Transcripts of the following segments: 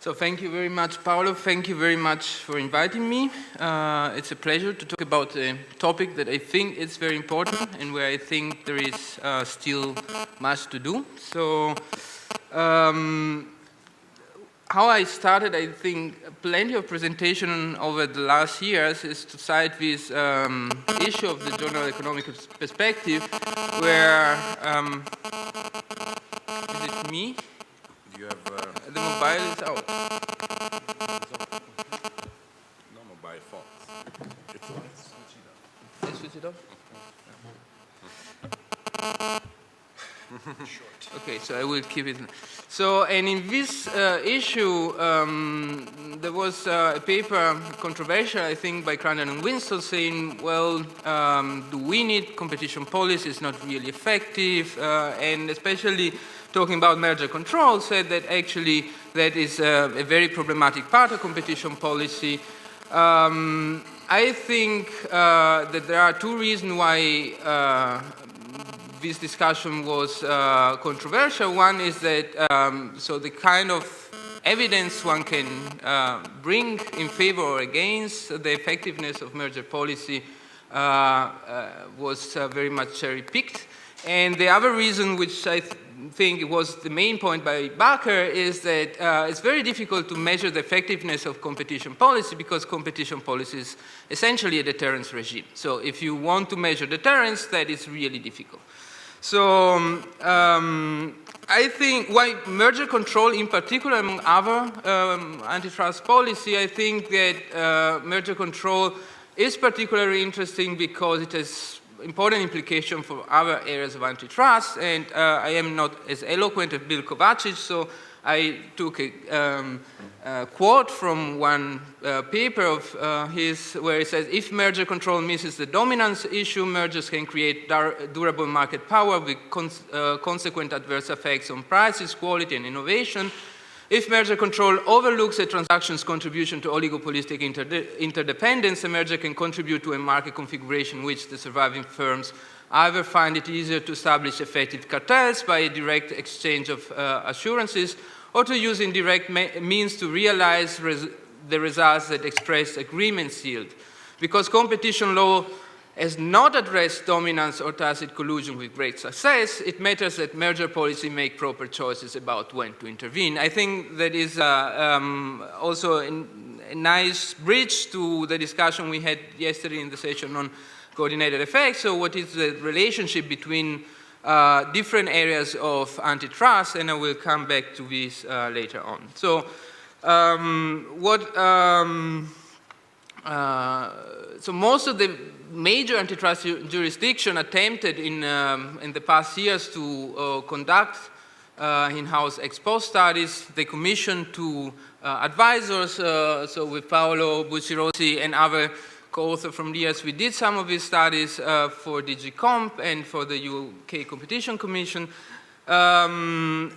So thank you very much, Paolo. Thank you very much for inviting me. It's a pleasure to talk about a topic that I think is very important and where I think there is still much to do. So how I started, I think, plenty of presentation over the last years is to cite this issue of the Journal Economic Perspective, where, is it me? You have, the mobile is out. No mobile phone. It's on. Switch it off. Let's switch it off. Okay, so I will keep it. So, and in this issue, there was a paper, controversial, I think, by Crandall and Winston, saying, well, do we need competition policy? It's not really effective, and especially talking about merger control, said that actually that is a very problematic part of competition policy. I think that there are two reasons why this discussion was controversial. One is that so the kind of evidence one can bring in favor or against the effectiveness of merger policy was very much cherry-picked. And the other reason, which I think it was the main point by Barker, is that it's very difficult to measure the effectiveness of competition policy because competition policy is essentially a deterrence regime. So if you want to measure deterrence, that is really difficult. So I think why merger control in particular among other antitrust policy, I think that merger control is particularly interesting because it has important implication for other areas of antitrust, and I am not as eloquent as Bill Kovacic, so I took a quote from one paper of his where he says, if merger control misses the dominance issue, mergers can create durable market power with consequent adverse effects on prices, quality, and innovation. If merger control overlooks a transaction's contribution to oligopolistic interdependence, a merger can contribute to a market configuration in which the surviving firms either find it easier to establish effective cartels by a direct exchange of assurances or to use indirect means to realize the results that express agreements yield. Because competition law has not addressed dominance or tacit collusion with great success, it matters that merger policy make proper choices about when to intervene. I think that is also a nice bridge to the discussion we had yesterday in the session on coordinated effects. So what is the relationship between different areas of antitrust, and I will come back to this later on. So so most of the major antitrust jurisdiction attempted in the past years to conduct in-house ex post studies. They commissioned two advisors, so with Paolo Bucci-Rossi and other co-authors from DIS, we did some of these studies for DG Comp and for the UK Competition Commission. So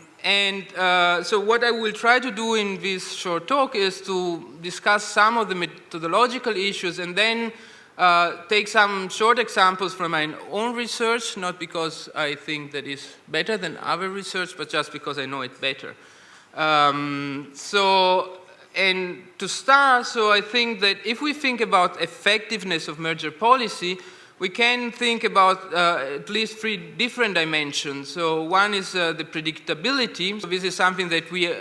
what I will try to do in this short talk is to discuss some of the methodological issues and then take some short examples from my own research, not because I think that is better than other research, but just because I know it better. And to start, so I think that if we think about effectiveness of merger policy, we can think about at least three different dimensions. So one is the predictability. So this is something that we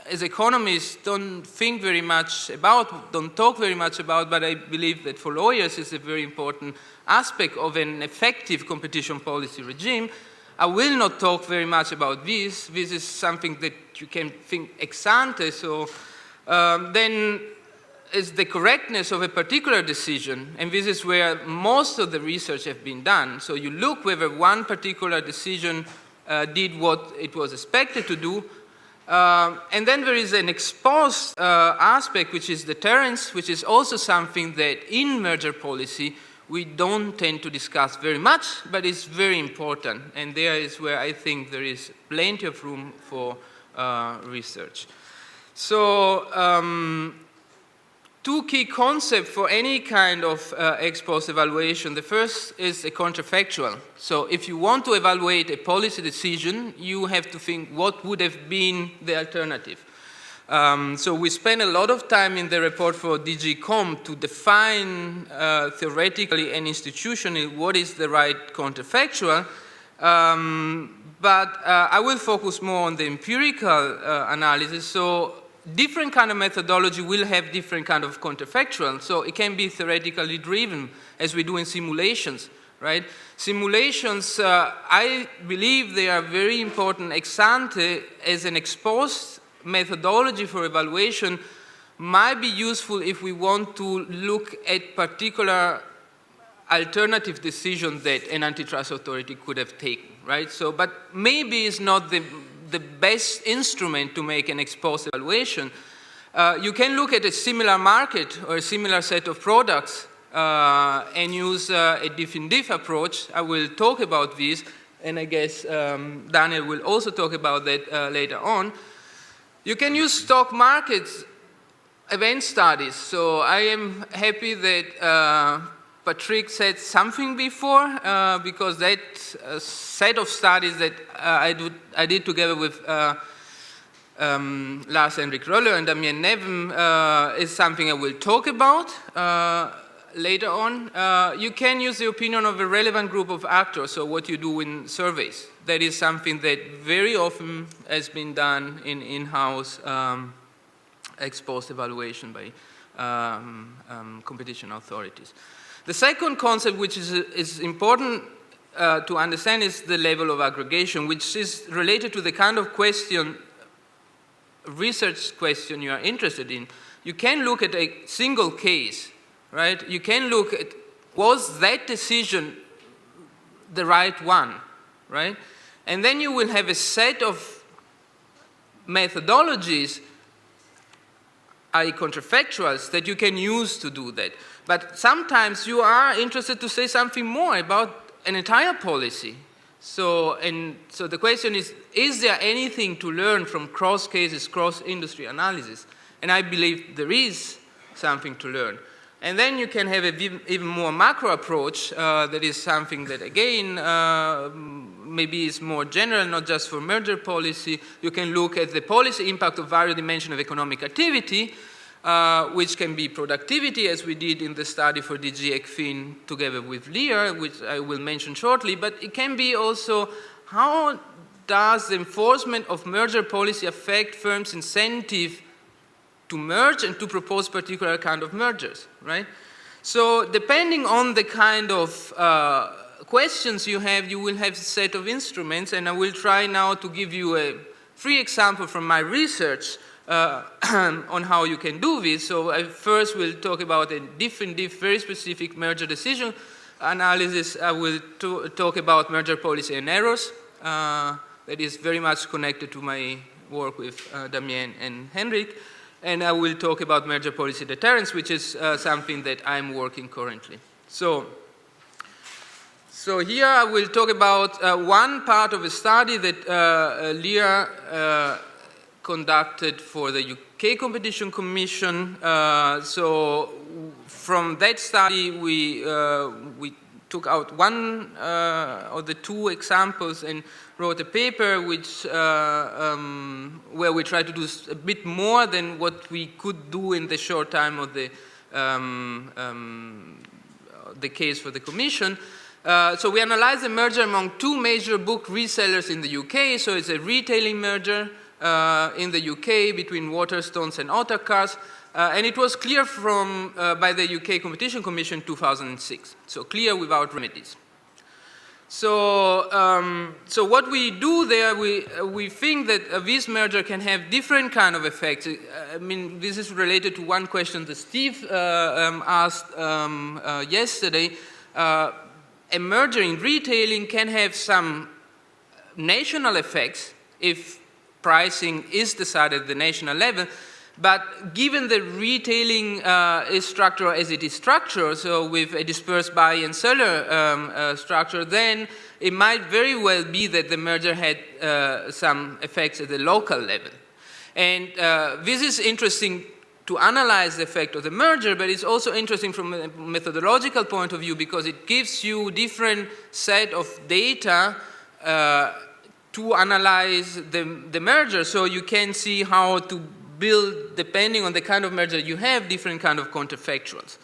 as economists don't think very much about, don't talk very much about, but I believe that for lawyers it's a very important aspect of an effective competition policy regime. I will not talk very much about this. This is something that you can think ex ante. So then is the correctness of a particular decision, and this is where most of the research has been done. So you look whether one particular decision did what it was expected to do, and then there is an ex post aspect, which is deterrence, which is also something that in merger policy we don't tend to discuss very much, but it's very important, and there is where I think there is plenty of room for research. So two key concepts for any kind of ex post evaluation. The first is a counterfactual. So if you want to evaluate a policy decision, you have to think what would have been the alternative. So we spend a lot of time in the report for DG Com to define theoretically and institutionally what is the right counterfactual. But I will focus more on the empirical analysis. So different kind of methodology will have different kind of counterfactual. So it can be theoretically driven, as we do in simulations, right? Simulations, I believe they are very important ex ante as an ex post methodology for evaluation might be useful if we want to look at particular alternative decisions that an antitrust authority could have taken, right? So, but maybe it's not the best instrument to make an ex post evaluation. You can look at a similar market or a similar set of products and use a diff-in-diff approach. I will talk about this, and I guess Daniel will also talk about that later on. You can use stock markets event studies. So I am happy that Patrick said something before, because that set of studies that I did together with Lars-Henrik Röller and Damien Nevem is something I will talk about later on. You can use the opinion of a relevant group of actors, so what you do in surveys. That is something that very often has been done in in-house ex post evaluation by competition authorities. The second concept, which is important to understand, is the level of aggregation, which is related to the kind of question, research question you are interested in. You can look at a single case, right? You can look at, was that decision the right one, right? And then you will have a set of methodologies, i.e. counterfactuals, that you can use to do that. But sometimes you are interested to say something more about an entire policy. So the question is there anything to learn from cross cases, cross-industry analysis? And I believe there is something to learn. And then you can have an even more macro approach that is something that, again, maybe is more general, not just for merger policy. You can look at the policy impact of various dimensions of economic activity, which can be productivity, as we did in the study for DG ECFIN together with Lear, which I will mention shortly, but it can be also how does the enforcement of merger policy affect firms' incentive to merge and to propose particular kind of mergers, right? So depending on the kind of questions you will have a set of instruments, and I will try now to give you a free example from my research on how you can do this. So I first will talk about a different, very specific merger decision analysis. I will talk about merger policy and errors. That is very much connected to my work with Damien and Henrik. And I will talk about merger policy deterrence, which is something that I'm working currently. So here I will talk about one part of a study that Lear conducted for the UK Competition Commission. So from that study, we took out one of the two examples and wrote a paper which, where we tried to do a bit more than what we could do in the short time of the case for the Commission. So we analyzed the merger among two major book resellers in the UK. So it's a retailing merger in the UK between Waterstones and Ottercars. And it was clear from by the UK Competition Commission 2006. So clear without remedies. So what we do there, we think that this merger can have different kind of effects. I mean, this is related to one question that Steve asked yesterday. A merger in retailing can have some national effects if pricing is decided at the national level. But given the retailing is structured as it is structured, so with a dispersed buyer and seller structure, then it might very well be that the merger had some effects at the local level. And this is interesting to analyze the effect of the merger, but it's also interesting from a methodological point of view because it gives you different set of data to analyze the merger, so you can see how to build, depending on the kind of merger you have, different kind of counterfactuals.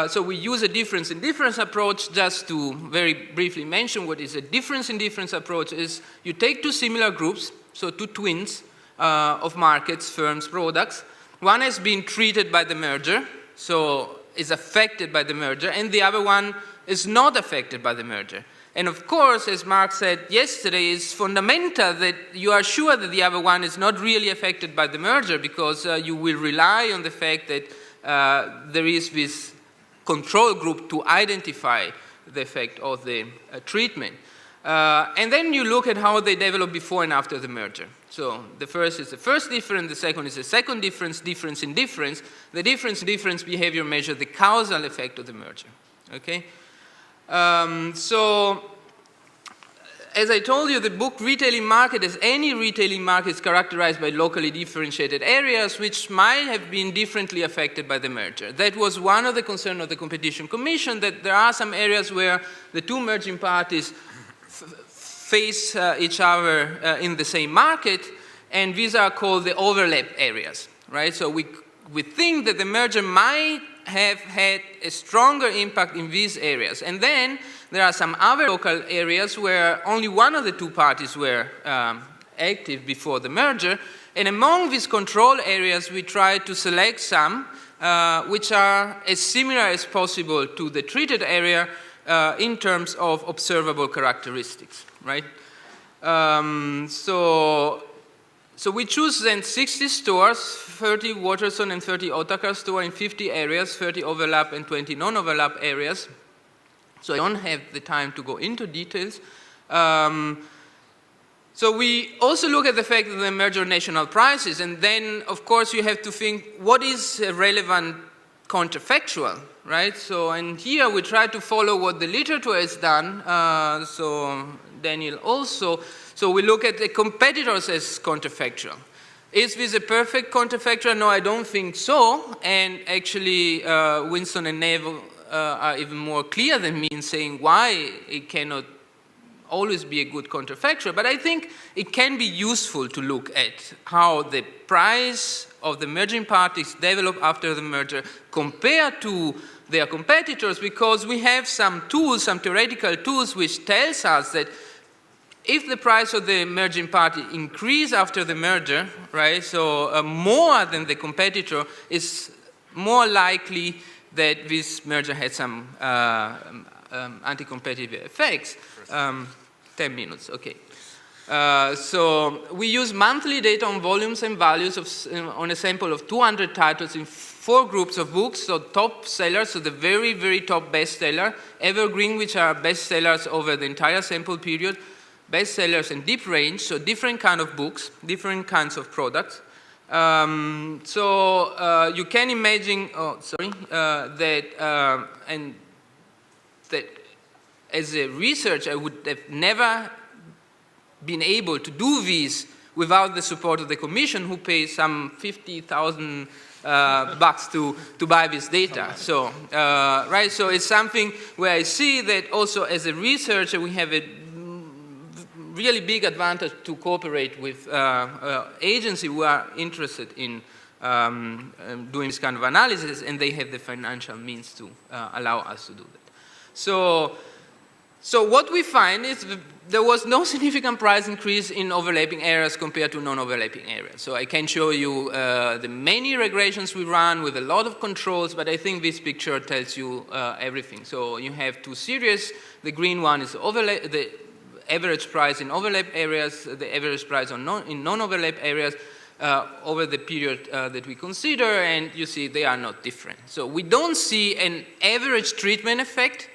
So we use a difference in difference approach. Just to very briefly mention what is a difference in difference approach is you take two similar groups, so two twins of markets, firms, products. One has been treated by the merger, so is affected by the merger, and the other one is not affected by the merger. And of course, as Mark said yesterday, it's fundamental that you are sure that the other one is not really affected by the merger, because you will rely on the fact that there is this control group to identify the effect of the treatment. And then you look at how they develop before and after the merger. So the first is the first difference, the second is the second difference, difference in difference. The difference in difference behavior measure the causal effect of the merger. Okay? So, as I told you, the book Retailing Market, as any retailing market, is characterized by locally differentiated areas which might have been differently affected by the merger. That was one of the concerns of the Competition Commission, that there are some areas where the two merging parties face each other in the same market, and these are called the overlap areas, right? So we think that the merger might have had a stronger impact in these areas. And then there are some other local areas where only one of the two parties were active before the merger. And among these control areas, we try to select some which are as similar as possible to the treated area in terms of observable characteristics, right? So we choose then 60 stores, 30 Waterson and 30 Otakar stores in 50 areas, 30 overlap and 20 non-overlap areas. So I don't have the time to go into details. So we also look at the fact that the merger national prices, and then, of course, you have to think, what is a relevant counterfactual, right? So, and here we try to follow what the literature has done, so Daniel also. So we look at the competitors as counterfactual. Is this a perfect counterfactual? No, I don't think so. And actually, Winston and Neville are even more clear than me in saying why it cannot always be a good counterfactual. But I think it can be useful to look at how the price of the merging parties develop after the merger compared to their competitors, because we have some tools, some theoretical tools, which tells us that if the price of the merging party increase after the merger, right, so more than the competitor, is more likely that this merger had some anti-competitive effects. 10 minutes, okay. So we use monthly data on volumes and values on a sample of 200 titles in 4 groups of books. So top sellers, so the very, very top bestseller, evergreen, which are bestsellers over the entire sample period, bestsellers and deep range, so different kind of books, different kinds of products. So you can imagine, that as a researcher, I would have never been able to do this without the support of the Commission, who pays some 50,000 bucks to buy this data. So, right, so it's something where I see that also as a researcher, we have a really big advantage to cooperate with agencies who are interested in doing this kind of analysis, and they have the financial means to allow us to do that. So what we find is there was no significant price increase in overlapping areas compared to non-overlapping areas. So I can show you the many regressions we run with a lot of controls, but I think this picture tells you everything. So you have 2 series. The green one is the average price in overlap areas, the average price in non-overlap areas over the period that we consider, and you see they are not different. So we don't see an average treatment effect.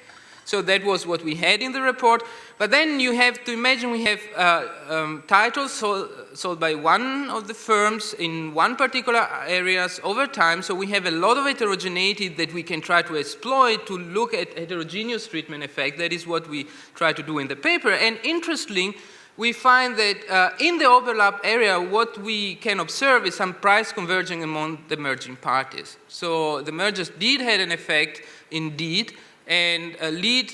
So that was what we had in the report. But then you have to imagine we have titles sold by one of the firms in one particular areas over time. So we have a lot of heterogeneity that we can try to exploit to look at heterogeneous treatment effect. That is what we try to do in the paper. And interestingly, we find that in the overlap area, what we can observe is some price converging among the merging parties. So the mergers did have an effect indeed, and lead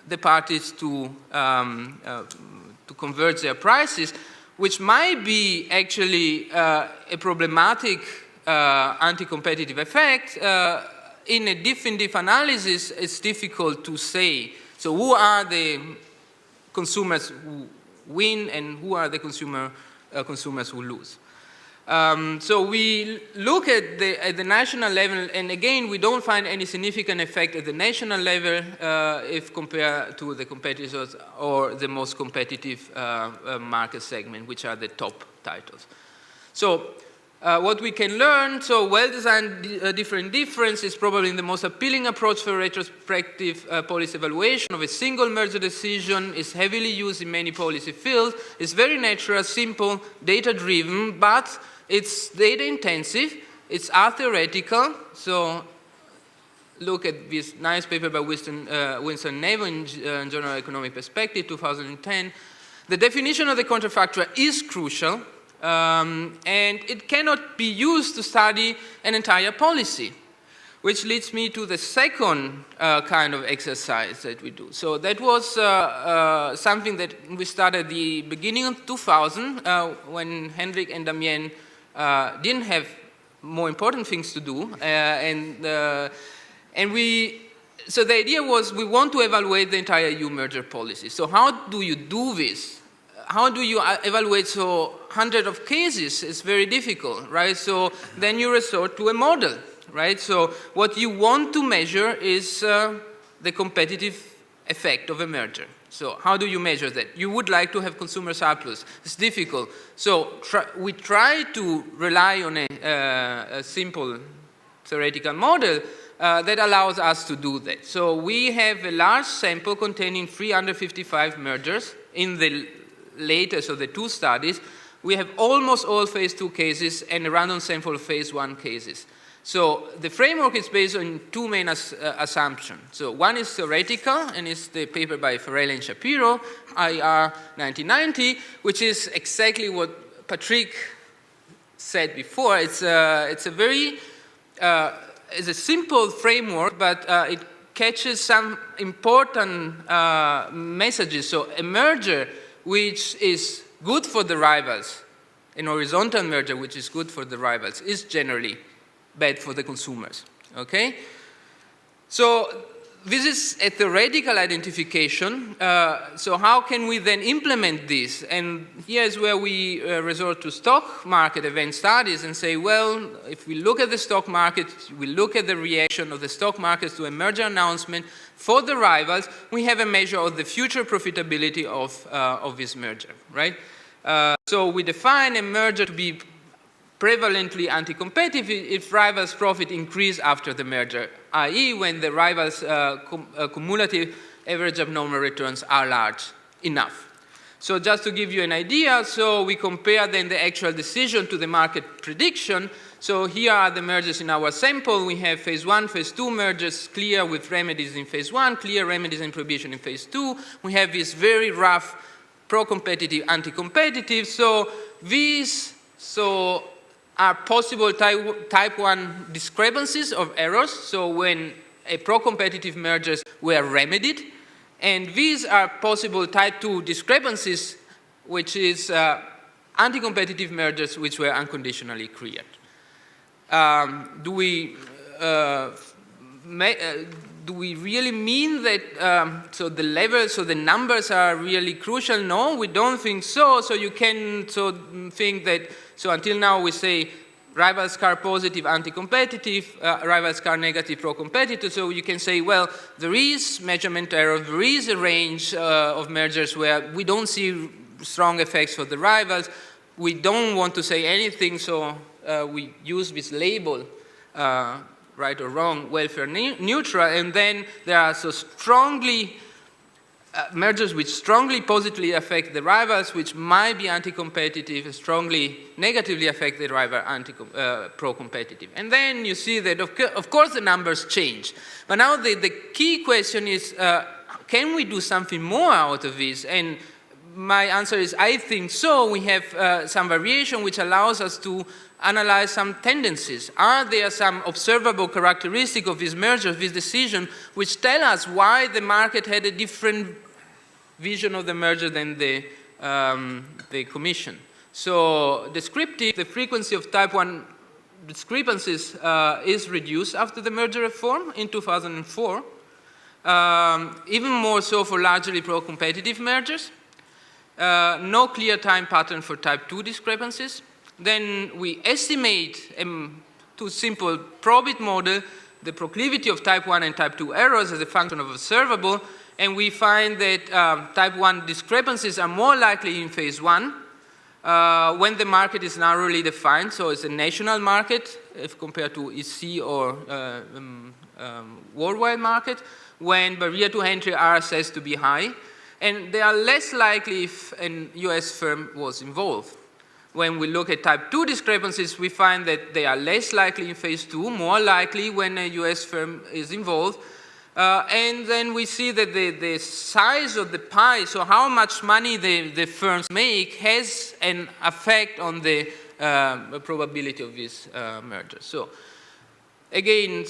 the parties to converge their prices. which might be actually a problematic anti-competitive effect, in a diff analysis, it's difficult to say. So who are the consumers who win and who are the consumers who lose? So we look at the national level, and again, we don't find any significant effect at the national level if compared to the competitors or the most competitive market segment, which are the top titles. So what we can learn, so well-designed difference is probably the most appealing approach for retrospective policy evaluation of a single merger decision. Is heavily used in many policy fields. It's very natural, simple, data-driven, but it's data-intensive. It's theoretical. So look at this nice paper by Winston Nevo in Journal of Economic Perspective, 2010. The definition of the counterfactual is crucial. And it cannot be used to study an entire policy, which leads me to the second kind of exercise that we do. So that was something that we started at the beginning of 2000 when Hendrik and Damien didn't have more important things to do. So the idea was we want to evaluate the entire EU merger policy. So how do you do this? How do you evaluate so hundreds of cases? It's very difficult, right? So then you resort to a model, right? So what you want to measure is the competitive effect of a merger. So how do you measure that? You would like to have consumer surplus. It's difficult. So we try to rely on a simple theoretical model that allows us to do that. So we have a large sample containing 355 mergers in the latest of the two studies. We have almost all phase 2 cases and a random sample of phase 1 cases. So the framework is based on two main assumptions. So one is theoretical, and it's the paper by Farrell and Shapiro, IR 1990, which is exactly what Patrick said before. It's a simple framework, but it catches some important messages. So a merger which is good for the rivals, an horizontal merger which is good for the rivals, is generally bad for the consumers, okay? So this is a theoretical identification. So how can we then implement this? And here's where we resort to stock market event studies and say, well, if we look at the stock market, we look at the reaction of the stock markets to a merger announcement for the rivals, we have a measure of the future profitability of this merger, right? So we define a merger to be prevalently anti-competitive if rivals' profit increase after the merger, i.e. when the rivals' cumulative average abnormal returns are large enough. So just to give you an idea, so we compare then the actual decision to the market prediction. So here are the mergers in our sample. We have phase 1, phase 2 mergers, clear with remedies in phase 1, clear remedies and prohibition in phase 2. We have this very rough pro-competitive, anti-competitive. So these are possible type 1 discrepancies of errors, so when a pro-competitive mergers were remedied, and these are possible type 2 discrepancies, which is anti-competitive mergers which were unconditionally cleared. Do we really mean that, so the numbers are really crucial? No, we don't think so. So you can think that, so until now we say rivals car positive, anti-competitive, rivals car negative, pro-competitive. So you can say, well, there is measurement error, there is a range of mergers where we don't see strong effects for the rivals. We don't want to say anything, so we use this label, right or wrong, welfare neutral, and then there are so strongly mergers which strongly positively affect the rivals, which might be anti-competitive, strongly negatively affect the rival pro-competitive. And then you see that, of course, the numbers change. But now the key question is, can we do something more out of this? And my answer is, I think so. We have some variation which allows us to analyze some tendencies. Are there some observable characteristics of this merger, this decision, which tell us why the market had a different vision of the merger than the the Commission. So descriptive, the frequency of type 1 discrepancies is reduced after the merger reform in 2004, even more so for largely pro-competitive mergers. No clear time pattern for type 2 discrepancies. Then we estimate to simple probit model the proclivity of type 1 and type 2 errors as a function of observable, and we find that type 1 discrepancies are more likely in phase 1 when the market is narrowly defined, so it's a national market if compared to EC or worldwide market, when barrier to entry are assessed to be high, and they are less likely if a US firm was involved. When we look at type 2 discrepancies, we find that they are less likely in phase 2, more likely when a US firm is involved. And then we see that the size of the pie, so how much money the firms make, has an effect on the probability of this merger. So again,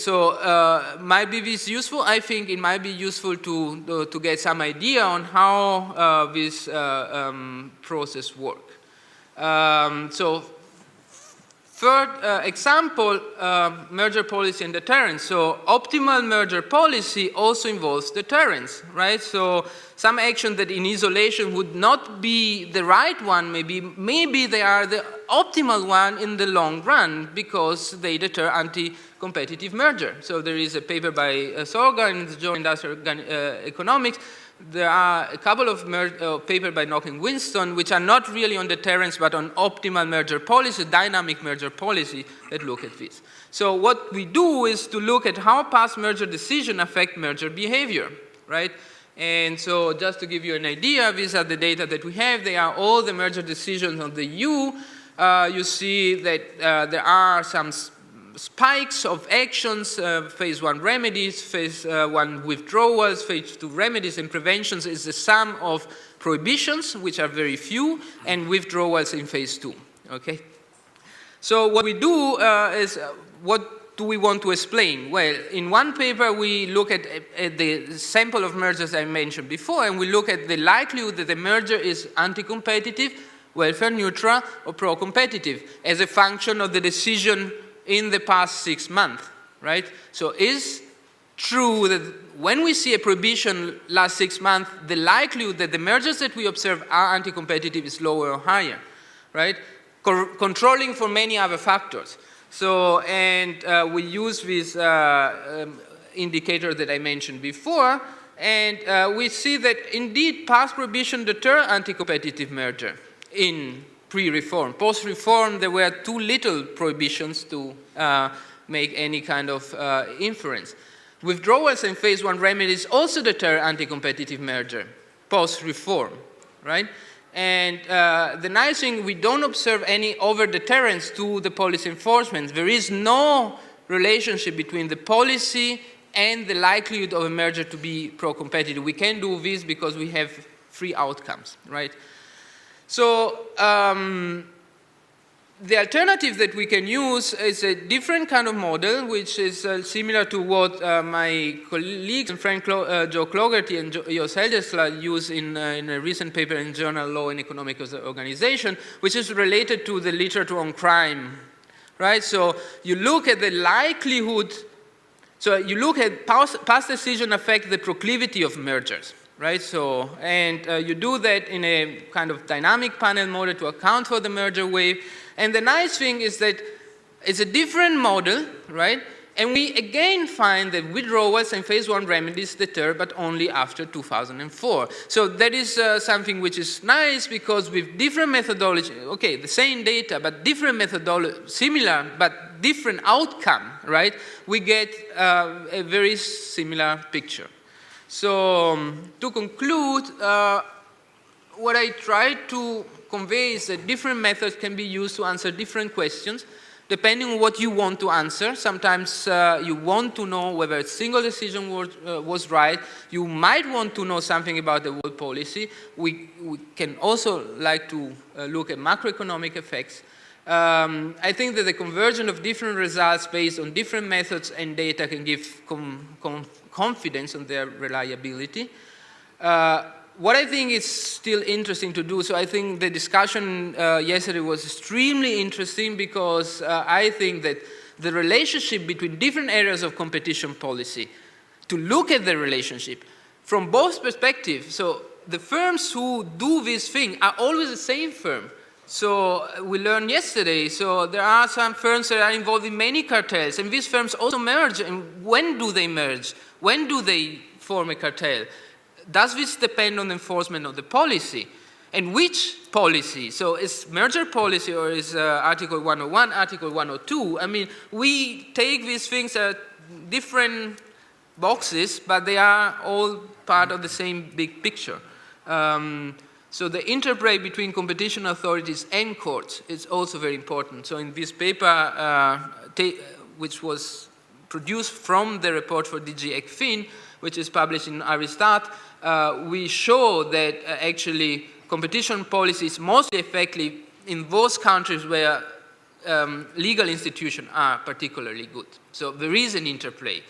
might be this useful? I think it might be useful to get some idea on how this process works. So third example, merger policy and deterrence. So optimal merger policy also involves deterrence, right? So some action that in isolation would not be the right one, maybe they are the optimal one in the long run because they deter anti-competitive merger. So there is a paper by Sorga in the Journal of Industrial Economics. There are a couple of papers by Nock and Winston which are not really on deterrence but on optimal merger policy, dynamic merger policy that look at this. So what we do is to look at how past merger decisions affect merger behavior, right? And so just to give you an idea, these are the data that we have. They are all the merger decisions on the U. You see that there are some spikes of actions, phase 1 remedies, phase 1 withdrawals, phase 2 remedies, and preventions is the sum of prohibitions, which are very few, and withdrawals in phase 2, okay? So what we do is, what do we want to explain? Well, in one paper we look at the sample of mergers I mentioned before, and we look at the likelihood that the merger is anti-competitive, welfare neutral, or pro-competitive as a function of the decision in the past 6 months, right? So is true that when we see a prohibition last 6 months, the likelihood that the mergers that we observe are anti-competitive is lower or higher, right? Controlling for many other factors. So, and we use this indicator that I mentioned before, and we see that indeed past prohibition deter anti-competitive merger in pre-reform. Post-reform, there were too little prohibitions to make any kind of inference. Withdrawals and phase 1 remedies also deter anti-competitive merger, post-reform, right? And the nice thing, we don't observe any over-deterrence to the policy enforcement. There is no relationship between the policy and the likelihood of a merger to be pro-competitive. We can do this because we have free outcomes, right? So the alternative that we can use is a different kind of model, which is similar to what my colleagues and friend Joe Clougherty and Jos Helgesla use in a recent paper in Journal Law and Economic Organization, which is related to the literature on crime, right? So you look at the likelihood, so you look at past decision affect the proclivity of mergers, right? So, and you do that in a kind of dynamic panel model to account for the merger wave. And the nice thing is that it's a different model, right? And we again find that withdrawals and phase 1 remedies deter, but only after 2004. So that is something which is nice because with different methodology, okay, the same data, but different methodology, similar, but different outcome, right? We get a very similar picture. So to conclude, what I tried to convey is that different methods can be used to answer different questions depending on what you want to answer. Sometimes you want to know whether a single decision was right. You might want to know something about the world policy. We can also like to look at macroeconomic effects. I think that the conversion of different results based on different methods and data can give confidence on their reliability. what I think is still interesting to do, so I think the discussion yesterday was extremely interesting because I think that the relationship between different areas of competition policy, to look at the relationship from both perspectives, so the firms who do this thing are always the same firm. So we learned yesterday, so there are some firms that are involved in many cartels, and these firms also merge, and when do they merge? When do they form a cartel? Does this depend on the enforcement of the policy? And which policy? So is merger policy or is Article 101, Article 102? I mean, we take these things as different boxes, but they are all part of the same big picture. So the interplay between competition authorities and courts is also very important. So in this paper, which was produced from the report for DG ECFIN, which is published in Aristat, we show that actually competition policy is mostly effective in those countries where legal institutions are particularly good. So there is an interplay.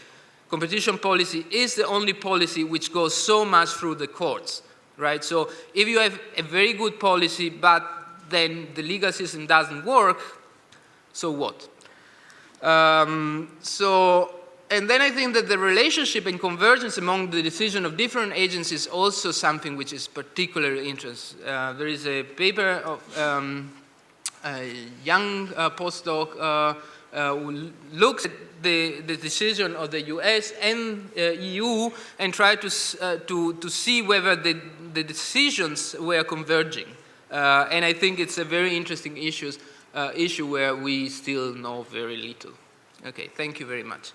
Competition policy is the only policy which goes so much through the courts. Right? So if you have a very good policy, but then the legal system doesn't work, so what? And then I think that the relationship and convergence among the decision of different agencies is also something which is particularly interesting. There is a paper of a young postdoc who looks at the decision of the US and EU and try to see whether the decisions were converging. And I think it's a very interesting issue where we still know very little. Okay, thank you very much.